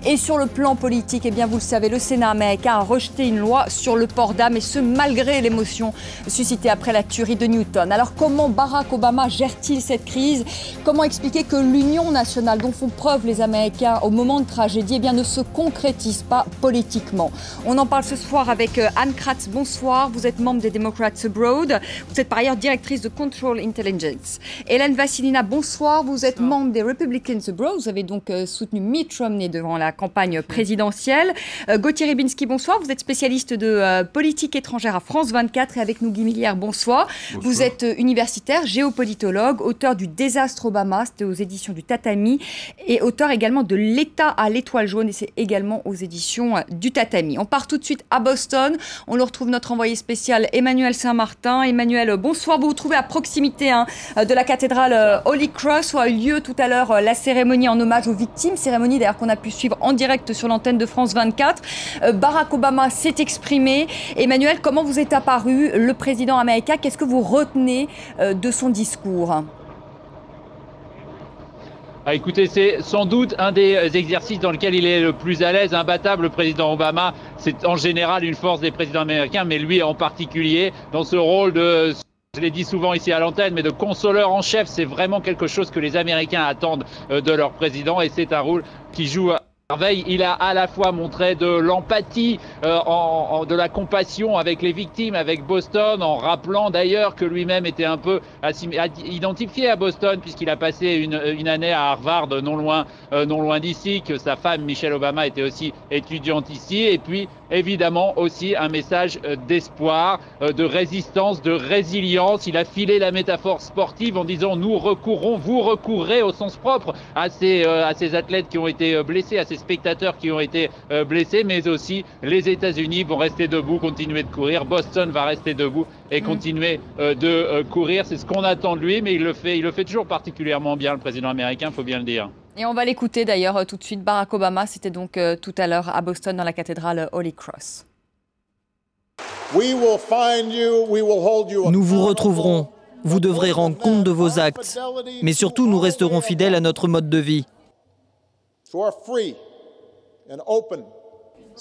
Et sur le plan politique, eh bien, vous le savez, le Sénat américain a rejeté une loi sur le port d'armes, et ce malgré l'émotion suscitée après la tuerie de Newton. Alors comment Barack Obama gère-t-il cette crise? Comment expliquer que l'union nationale dont font preuve les Américains au moment de tragédie, eh bien, ne se concrétise pas politiquement? On en parle ce soir avec Anne Kratz. Bonsoir, vous êtes membre des Democrats Abroad. Vous êtes par ailleurs directrice de Control Intelligence. Hélène Vassilina, bonsoir. Vous êtes membre des Republicans Abroad. Vous avez donc soutenu Mitt Romney devant la campagne présidentielle. Gauthier Rybinski, bonsoir. Vous êtes spécialiste de politique étrangère à France 24 et avec nous Guy Millière, bonsoir. Vous êtes universitaire, géopolitologue, auteur du Désastre Obama, c'était aux éditions du Tatami, et auteur également de L'État à l'étoile jaune, et c'est également aux éditions du Tatami. On part tout de suite à Boston. On le retrouve notre envoyé spécial Emmanuel Saint-Martin. Emmanuel, bonsoir. Vous vous trouvez à proximité de la cathédrale Holy Cross où a eu lieu tout à l'heure la cérémonie en hommage aux victimes. Cérémonie d'ailleurs qu'on a pu suivre en direct sur l'antenne de France 24. Barack Obama s'est exprimé. Emmanuel, comment vous est apparu le président américain? Qu'est-ce que vous retenez de son discours? Écoutez, c'est sans doute un des exercices dans lequel il est le plus à l'aise, imbattable. Le président Obama, c'est en général une force des présidents américains, mais lui en particulier, dans ce rôle de, je l'ai dit souvent ici à l'antenne, mais de consoleur en chef, c'est vraiment quelque chose que les Américains attendent de leur président, et c'est un rôle qui joue à merveille. Il a à la fois montré de l'empathie, de la compassion avec les victimes, avec Boston, en rappelant d'ailleurs que lui-même était un peu identifié à Boston puisqu'il a passé une année à Harvard, non loin d'ici, que sa femme Michelle Obama était aussi étudiante ici, et puis évidemment aussi un message d'espoir, de résistance, de résilience. Il a filé la métaphore sportive en disant nous recourrons, vous recourrez au sens propre à ces athlètes qui ont été blessés, à ces spectateurs qui ont été blessés, mais aussi les États-Unis vont rester debout, continuer de courir. Boston va rester debout et continuer de courir. C'est ce qu'on attend de lui, mais il le fait toujours particulièrement bien, le président américain, il faut bien le dire. Et on va l'écouter d'ailleurs tout de suite. Barack Obama, c'était donc tout à l'heure à Boston dans la cathédrale Holy Cross. Nous vous retrouverons. Vous devrez rendre compte de vos actes. Mais surtout, nous resterons fidèles à notre mode de vie.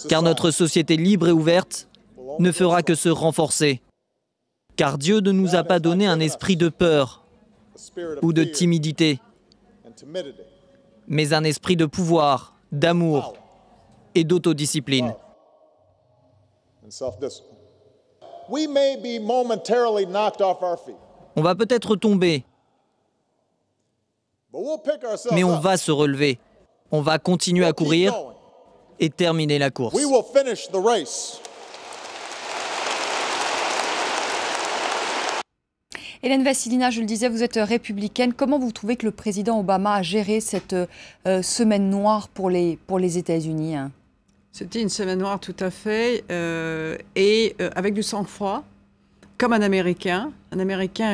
Car notre société libre et ouverte ne fera que se renforcer. Car Dieu ne nous a pas donné un esprit de peur ou de timidité, mais un esprit de pouvoir, d'amour et d'autodiscipline. On va peut-être tomber, mais on va se relever. On va continuer à courir et terminer la course. Hélène Vassilina, je le disais, vous êtes républicaine. Comment vous trouvez que le président Obama a géré cette semaine noire pour les États-Unis? C'était une semaine noire tout à fait, et avec du sang-froid, comme un Américain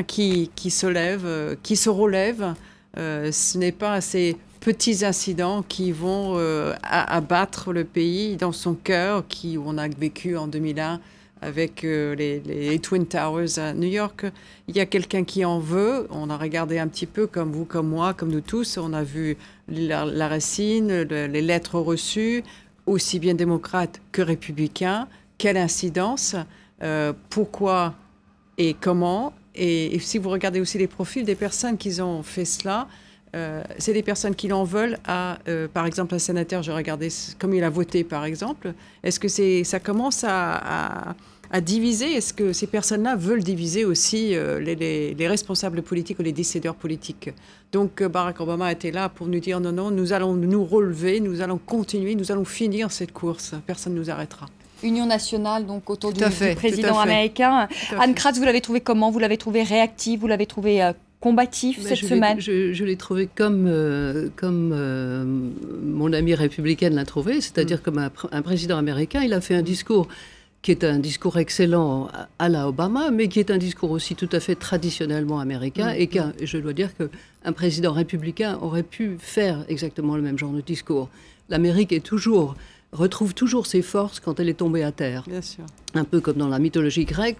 qui se lève, qui se relève. Ce n'est pas ces petits incidents qui vont abattre le pays dans son cœur, où on a vécu en 2001 avec les Twin Towers à New York. Il y a quelqu'un qui en veut. On a regardé un petit peu, comme vous, comme moi, comme nous tous. On a vu la Racine, les lettres reçues, aussi bien démocrates que républicains. Quelle incidence, pourquoi et comment. Et si vous regardez aussi les profils des personnes qui ont fait cela, c'est des personnes qui l'en veulent à, par exemple, un sénateur, je regardais comme il a voté, par exemple. Est-ce que ça commence à diviser? Est-ce que ces personnes-là veulent diviser aussi les responsables politiques ou les décideurs politiques? Donc Barack Obama était là pour nous dire non, nous allons nous relever, nous allons continuer, nous allons finir cette course. Personne ne nous arrêtera. Union nationale, donc autour du président américain. Anne Kratz, vous l'avez trouvé comment? Vous l'avez trouvé réactif? Vous l'avez trouvé combatif cette semaine? Je l'ai trouvé comme mon amie républicaine l'a trouvé, c'est-à-dire comme un président américain. Il a fait un discours qui est un discours excellent à la Obama, mais qui est un discours aussi tout à fait traditionnellement américain, et je dois dire qu'un président républicain aurait pu faire exactement le même genre de discours. L'Amérique retrouve toujours ses forces quand elle est tombée à terre. Bien sûr. Un peu comme dans la mythologie grecque,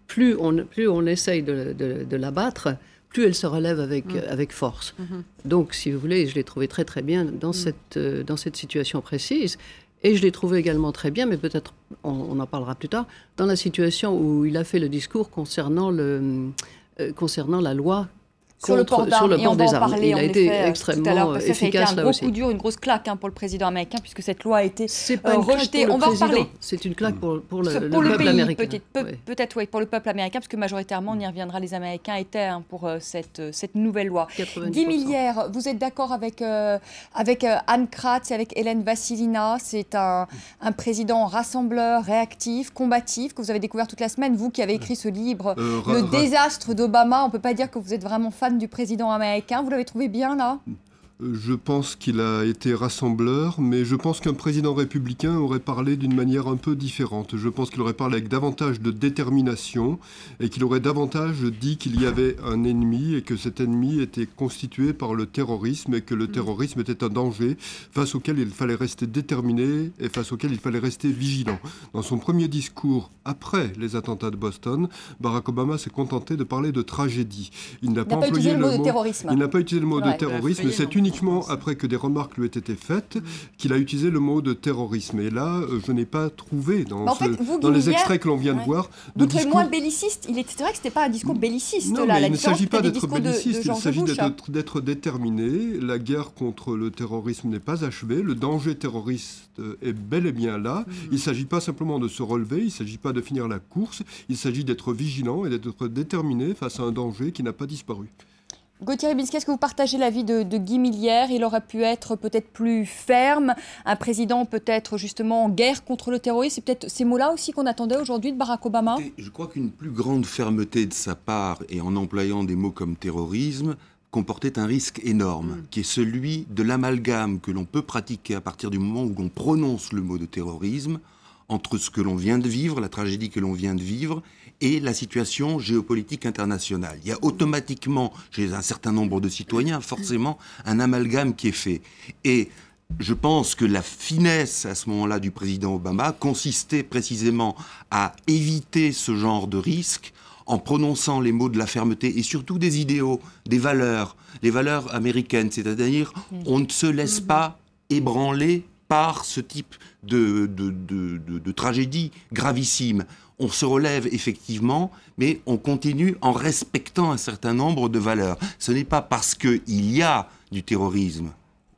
plus on essaye de l'abattre, plus elle se relève avec force. Donc, si vous voulez, je l'ai trouvé très très bien dans cette situation précise. Et je l'ai trouvé également très bien, mais peut-être on en parlera plus tard, dans la situation où il a fait le discours concernant la loi sur le port d'armes, et on va en parler, il a été extrêmement efficace ça a été un gros coup dur, une grosse claque pour le président américain, puisque cette loi a été rejetée. On va en parler. C'est une claque pour le peuple américain. Peut-être, oui, pour le peuple américain, parce que majoritairement, on y reviendra, les Américains étaient pour cette nouvelle loi. 90%. Guy Millière, vous êtes d'accord avec Anne Kratz et avec Hélène Vassilina? C'est un président rassembleur, réactif, combatif, que vous avez découvert toute la semaine, vous qui avez écrit ce livre, Le désastre d'Obama. On ne peut pas dire que vous êtes vraiment fan du président américain. Vous l'avez trouvé bien, là? Je pense qu'il a été rassembleur, mais je pense qu'un président républicain aurait parlé d'une manière un peu différente. Je pense qu'il aurait parlé avec davantage de détermination et qu'il aurait davantage dit qu'il y avait un ennemi et que cet ennemi était constitué par le terrorisme et que le terrorisme était un danger face auquel il fallait rester déterminé et face auquel il fallait rester vigilant. Dans son premier discours, après les attentats de Boston, Barack Obama s'est contenté de parler de tragédie. Il n'a pas employé le mot de terrorisme. Il n'a pas utilisé le mot de terrorisme, c'est uniquement après que des remarques lui aient été faites qu'il a utilisé le mot de terrorisme. Et là, je n'ai pas trouvé dans les extraits que l'on vient de voir de discours... moins belliciste. C'est vrai que ce n'était pas un discours belliciste. Non, là. Mais il ne s'agit pas d'être belliciste, il s'agit d'être déterminé. La guerre contre le terrorisme n'est pas achevée. Le danger terroriste est bel et bien là. Il ne s'agit pas simplement de se relever, il ne s'agit pas de finir la course, il s'agit d'être vigilant et d'être déterminé face à un danger qui n'a pas disparu. Gauthier Rybinski, est-ce que vous partagez l'avis de Guy Millière? Il aurait pu être peut-être plus ferme, un président peut-être justement en guerre contre le terrorisme. C'est peut-être ces mots-là aussi qu'on attendait aujourd'hui de Barack Obama? Je crois qu'une plus grande fermeté de sa part, et en employant des mots comme terrorisme, comportait un risque énorme, qui est celui de l'amalgame que l'on peut pratiquer à partir du moment où l'on prononce le mot de terrorisme entre ce que l'on vient de vivre, la tragédie que l'on vient de vivre, et la situation géopolitique internationale. Il y a automatiquement, chez un certain nombre de citoyens, forcément, un amalgame qui est fait. Et je pense que la finesse, à ce moment-là, du président Obama consistait précisément à éviter ce genre de risque en prononçant les mots de la fermeté et surtout des idéaux, des valeurs, les valeurs américaines. C'est-à-dire, on ne se laisse pas ébranler par ce type de tragédie gravissime. On se relève effectivement, mais on continue en respectant un certain nombre de valeurs. Ce n'est pas parce qu'il y a du terrorisme,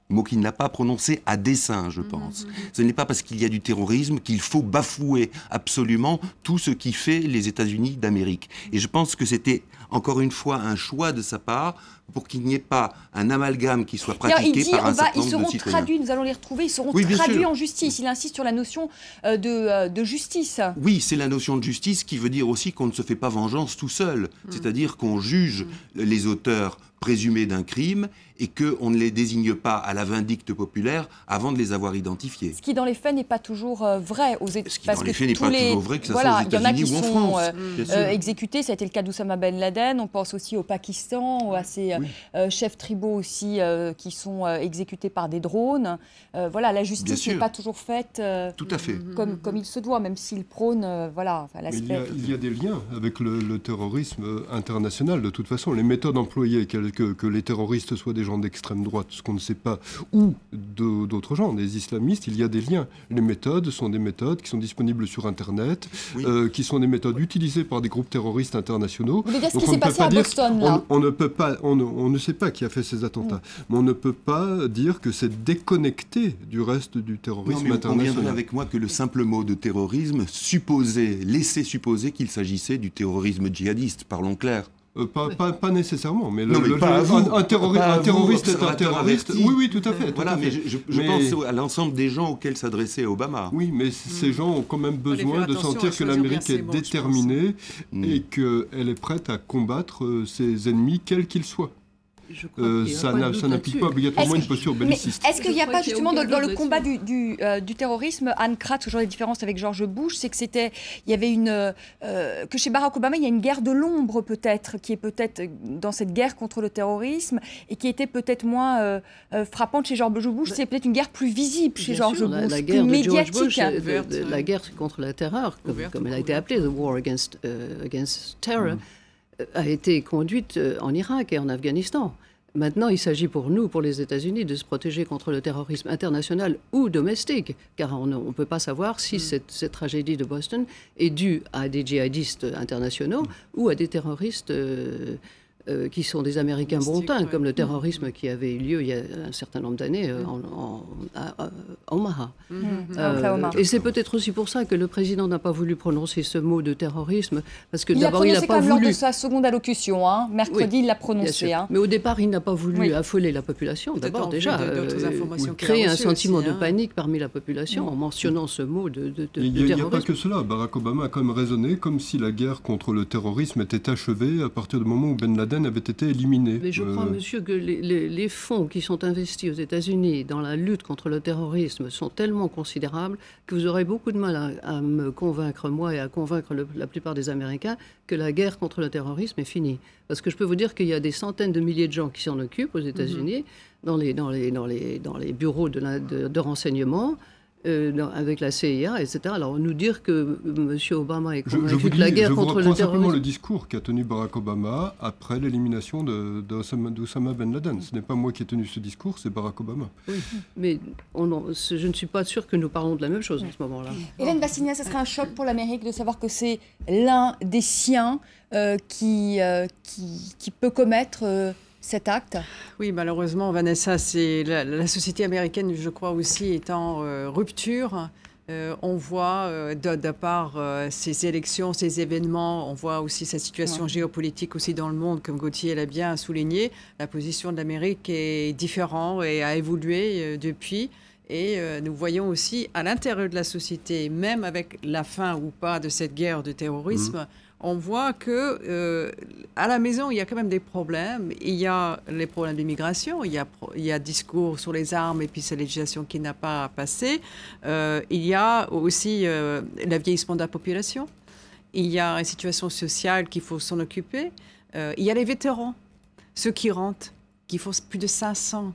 mot qu'il n'a pas prononcé à dessein, je pense. Ce n'est pas parce qu'il y a du terrorisme qu'il faut bafouer absolument tout ce qui fait les États-Unis d'Amérique. Et je pense que c'était, encore une fois, un choix de sa part pour qu'il n'y ait pas un amalgame qui soit pratiqué par un certain nombre de citoyens. Ils seront traduits, nous allons les retrouver, ils seront traduits en justice. Il insiste sur la notion de justice. Oui, c'est la notion de justice qui veut dire aussi qu'on ne se fait pas vengeance tout seul. C'est-à-dire qu'on juge les auteurs présumés d'un crime et qu'on ne les désigne pas à la vindicte populaire avant de les avoir identifiés. Ce qui, dans les faits, n'est pas toujours vrai aux États-Unis. Ce qui, dans les faits, n'est pas toujours vrai, que ça soit aux États-Unis ou en France. Il y en a qui sont exécutés, ça a été le cas d'Oussama Ben Laden. On pense aussi au Pakistan, à ces chefs tribaux aussi qui sont exécutés par des drones. Voilà, la justice n'est pas toujours faite tout à fait. Comme il se doit, même s'il prône l'aspect... Il y a des liens avec le terrorisme international. De toute façon, les méthodes employées, que les terroristes soient des gens d'extrême droite, ce qu'on ne sait pas, ou d'autres gens, des islamistes, il y a des liens. Les méthodes sont des méthodes qui sont disponibles sur Internet, qui sont des méthodes utilisées par des groupes terroristes internationaux. Vous voulez dire ce qui s'est passé à Boston, là ? On ne sait pas qui a fait ces attentats, mais on ne peut pas dire que c'est déconnecté du reste du terrorisme international. On conviendrait avec moi que le simple mot de terrorisme laissait supposer qu'il s'agissait du terrorisme djihadiste, parlons clair. Pas nécessairement, mais un terroriste est un terroriste. Oui, tout à fait. Voilà, mais je pense à l'ensemble des gens auxquels s'adressait Obama. Oui, mais ces gens ont quand même besoin de sentir que l'Amérique est déterminée et qu'elle est prête à combattre ses ennemis, quels qu'ils soient. Ça n'implique pas obligatoirement une posture belliciste. Est-ce qu'il n'y a pas justement dans le combat du terrorisme, Anne Kratz, toujours la différence avec George Bush, c'est que il y avait que chez Barack Obama, il y a une guerre de l'ombre peut-être, qui est peut-être dans cette guerre contre le terrorisme et qui était peut-être moins frappante chez George Bush. C'est peut-être une guerre plus visible chez George Bush, la plus médiatique. La guerre contre la terreur, comme elle a été appelée, the war against terror. a été conduite en Irak et en Afghanistan. Maintenant, il s'agit pour nous, pour les États-Unis, de se protéger contre le terrorisme international ou domestique, car on ne peut pas savoir si cette tragédie de Boston est due à des djihadistes internationaux ou à des terroristes qui sont des Américains bontins, comme le terrorisme qui avait eu lieu il y a un certain nombre d'années à Omaha. Et c'est peut-être aussi pour ça que le président n'a pas voulu prononcer ce mot de terrorisme, parce que d'abord il n'a pas voulu... lors de sa seconde allocution, hein. Mercredi, il l'a prononcé. Hein. Mais au départ, il n'a pas voulu affoler la population. D'abord, déjà, créer un sentiment de panique parmi la population en mentionnant ce mot de terrorisme. Il n'y a pas que cela. Barack Obama a quand même raisonné comme si la guerre contre le terrorisme était achevée à partir du moment où Ben Laden avait été éliminé. Mais je crois, monsieur, que les fonds qui sont investis aux États-Unis dans la lutte contre le terrorisme sont tellement considérables que vous aurez beaucoup de mal à me convaincre, moi, et à convaincre la plupart des Américains que la guerre contre le terrorisme est finie. Parce que je peux vous dire qu'il y a des centaines de milliers de gens qui s'en occupent aux États-Unis, dans les bureaux de renseignement, avec la CIA, etc. Alors, nous dire que M. Obama est convaincu de la guerre contre le terrorisme... Je vous reprends simplement le discours qu'a tenu Barack Obama après l'élimination d'Osama Ben Laden. Ce n'est pas moi qui ai tenu ce discours, c'est Barack Obama. Oui, mais je ne suis pas sûre que nous parlons de la même chose en ce moment-là. Hélène Vassigna, ce serait un choc pour l'Amérique de savoir que c'est l'un des siens qui peut commettre... cet acte? Oui, malheureusement, Vanessa, c'est la société américaine, je crois aussi, est en rupture. On voit, de par ces élections, ces événements, on voit aussi sa situation géopolitique aussi dans le monde, comme Gauthier l'a bien souligné. La position de l'Amérique est différente et a évolué depuis. Et nous voyons aussi à l'intérieur de la société, même avec la fin ou pas de cette guerre de terrorisme, on voit que à la maison, il y a quand même des problèmes. Il y a les problèmes d'immigration, il y a discours sur les armes et puis cette législation qui n'a pas passé. Il y a aussi le vieillissement de la population. Il y a une situation sociale qu'il faut s'en occuper. Il y a les vétérans, ceux qui rentrent, qui font plus de 500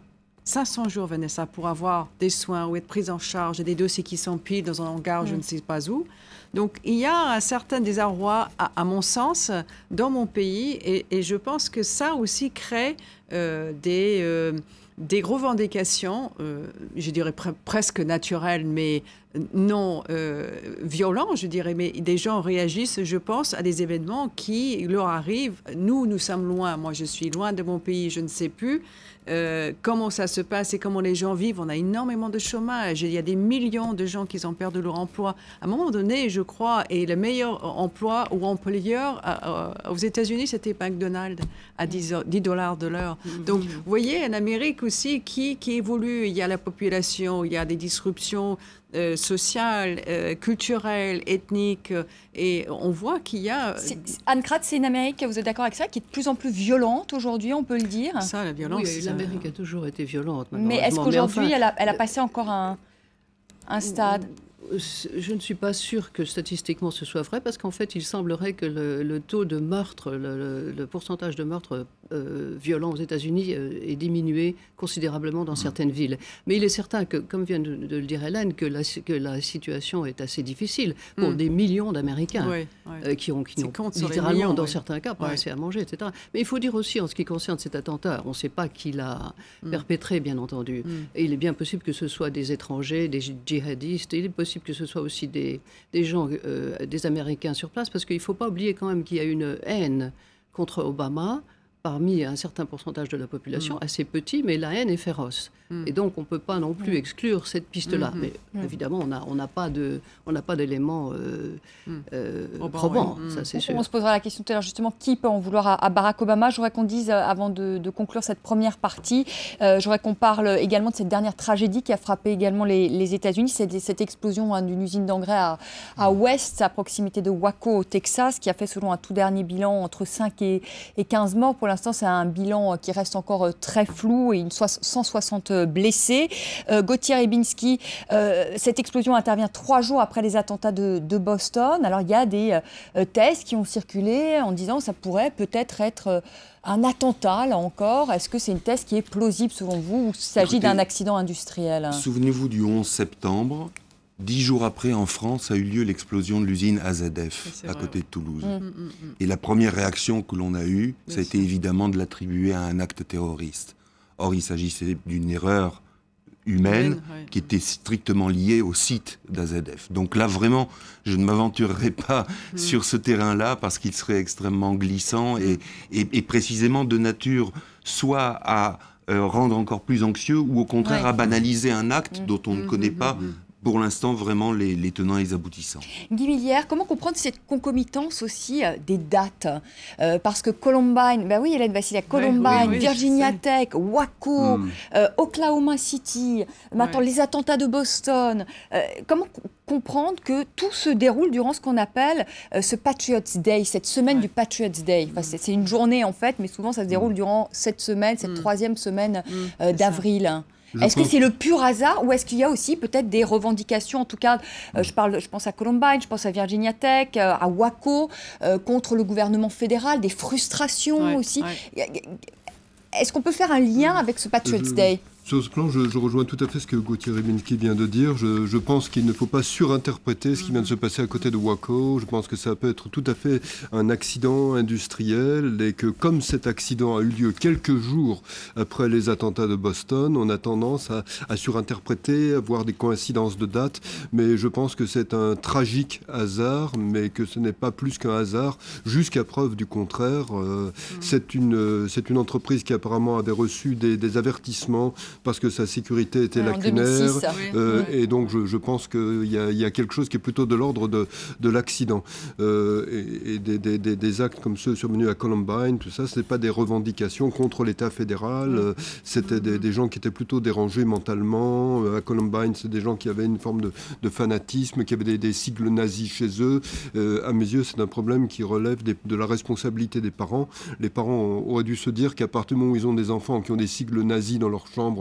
jours, Vanessa, pour avoir des soins ou être pris en charge, des dossiers qui s'empilent dans un hangar, je ne sais pas où. Donc, il y a un certain désarroi, à mon sens, dans mon pays, et je pense que ça aussi crée des revendications, je dirais presque naturelles, mais non violents, je dirais. Mais des gens réagissent, je pense, à des événements qui leur arrivent. Nous sommes loin. Moi, je suis loin de mon pays, je ne sais plus comment ça se passe et comment les gens vivent. On a énormément de chômage. Il y a des millions de gens qui ont perdu leur emploi. À un moment donné, je crois, et le meilleur emploi ou employeur aux États-Unis, c'était McDonald's à $10 de l'heure. Donc, vous voyez, en Amérique aussi, qui évolue. Il y a la population, il y a des disruptions sociales, culturelles, ethniques, et on voit qu'il y a... Anne Kratz, c'est une Amérique, vous êtes d'accord avec ça, qui est de plus en plus violente aujourd'hui, on peut le dire? Ça, la violence... Oui, l'Amérique a toujours été violente. Mais est-ce qu'aujourd'hui, elle a passé encore un stade? Je ne suis pas sûre que statistiquement ce soit vrai, parce qu'en fait, il semblerait que le taux de meurtre, le pourcentage de meurtres violents aux États-Unis ait diminué considérablement dans certaines villes. Mais il est certain que, comme vient de le dire Hélène, que la situation est assez difficile pour des millions d'Américains qui n'ont littéralement, dans certains cas, pas assez à manger, etc. Mais il faut dire aussi, en ce qui concerne cet attentat, on ne sait pas qui l'a perpétré, bien entendu. Et il est bien possible que ce soit des étrangers, des djihadistes, et il est possible que ce soit aussi des gens, des Américains sur place, parce qu'il ne faut pas oublier quand même qu'il y a une haine contre Obama parmi un certain pourcentage de la population, assez petit, mais la haine est féroce. Et donc, on ne peut pas non plus exclure cette piste-là. Mais évidemment, on n'a pas d'éléments probants, ça c'est sûr. On se posera la question tout à l'heure, justement, qui peut en vouloir à Barack Obama? J'aurais qu'on dise, avant de conclure cette première partie, j'aurais qu'on parle également de cette dernière tragédie qui a frappé également les États-Unis, cette explosion d'une usine d'engrais à West, à proximité de Waco, au Texas, qui a fait, selon un tout dernier bilan, entre 5 et 15 morts. Pour l'instant, c'est un bilan qui reste encore très flou, et 160 blessés. Gauthier Rybinski, cette explosion intervient 3 jours après les attentats de Boston. Alors, il y a des thèses qui ont circulé en disant que ça pourrait peut-être être un attentat, là encore. Est-ce que c'est une thèse qui est plausible selon vous, ou il s'agit d'un accident industriel? Souvenez-vous du 11 septembre. 10 jours après, en France, a eu lieu l'explosion de l'usine AZF, à côté de Toulouse. Et la première réaction que l'on a eue, ça a été évidemment de l'attribuer à un acte terroriste. Or, il s'agissait d'une erreur humaine qui était strictement liée au site d'AZF. Donc là, vraiment, je ne m'aventurerai pas sur ce terrain-là parce qu'il serait extrêmement glissant et précisément de nature soit à rendre encore plus anxieux ou au contraire à banaliser un acte dont on ne connaît pas pour l'instant vraiment les tenants et les aboutissants. Guy Millière, comment comprendre cette concomitance aussi des dates parce que Columbine, ben oui Hélène Vassilia, Columbine, Virginia Tech, Waco, Oklahoma City, maintenant les attentats de Boston, comment comprendre que tout se déroule durant ce qu'on appelle ce Patriots Day, cette semaine du Patriots Day. Enfin, c'est une journée en fait, mais souvent ça se déroule durant cette semaine, cette troisième semaine d'avril. Est-ce que c'est le pur hasard ou est-ce qu'il y a aussi peut-être des revendications, en tout cas, je pense à Columbine, je pense à Virginia Tech, à Waco, contre le gouvernement fédéral, des frustrations aussi. Est-ce qu'on peut faire un lien avec ce Patriots Day ? Sur ce plan, je rejoins tout à fait ce que Gauthier Rybinski vient de dire. Je pense qu'il ne faut pas surinterpréter ce qui vient de se passer à côté de Waco. Je pense que ça peut être tout à fait un accident industriel et que comme cet accident a eu lieu quelques jours après les attentats de Boston, on a tendance à surinterpréter, à voir des coïncidences de dates. Mais je pense que c'est un tragique hasard, mais que ce n'est pas plus qu'un hasard, jusqu'à preuve du contraire. C'est une entreprise qui apparemment avait reçu des avertissements parce que sa sécurité était lacunaire. Et donc je pense qu'il y a quelque chose qui est plutôt de l'ordre de l'accident. Et des actes comme ceux survenus à Columbine, tout ça, ce n'est pas des revendications contre l'État fédéral. C'était des gens qui étaient plutôt dérangés mentalement. À Columbine, c'est des gens qui avaient une forme de fanatisme, qui avaient des sigles nazis chez eux. À mes yeux, c'est un problème qui relève de la responsabilité des parents. Les parents auraient dû se dire qu'à partir du moment où ils ont des enfants qui ont des sigles nazis dans leur chambre,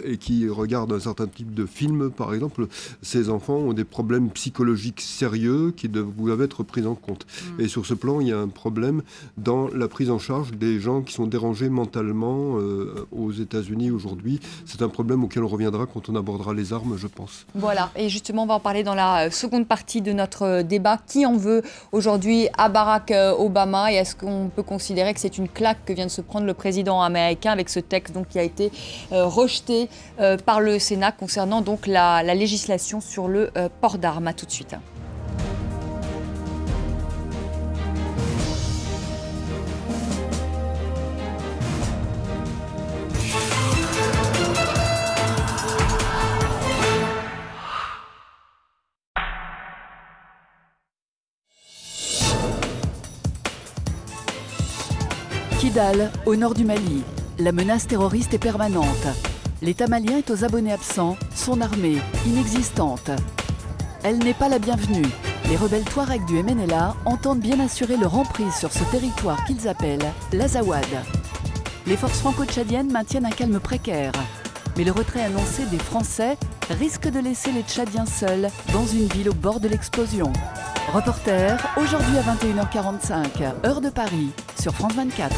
et qui regardent un certain type de film, par exemple, ces enfants ont des problèmes psychologiques sérieux qui doivent être pris en compte. Et sur ce plan, il y a un problème dans la prise en charge des gens qui sont dérangés mentalement aux États-Unis aujourd'hui. C'est un problème auquel on reviendra quand on abordera les armes, je pense. Voilà, et justement, on va en parler dans la seconde partie de notre débat. Qui en veut aujourd'hui à Barack Obama et est-ce qu'on peut considérer que c'est une claque que vient de se prendre le président américain avec ce texte donc, qui a été rejeté par le Sénat concernant donc la législation sur le port d'armes. À tout de suite. Kidal, au nord du Mali. La menace terroriste est permanente. L'État malien est aux abonnés absents, son armée inexistante. Elle n'est pas la bienvenue. Les rebelles Touaregs du MNLA entendent bien assurer leur emprise sur ce territoire qu'ils appellent l'Azawad. Les forces franco-tchadiennes maintiennent un calme précaire. Mais le retrait annoncé des Français risque de laisser les Tchadiens seuls dans une ville au bord de l'explosion. Reporter, aujourd'hui à 21h45, heure de Paris, sur France 24.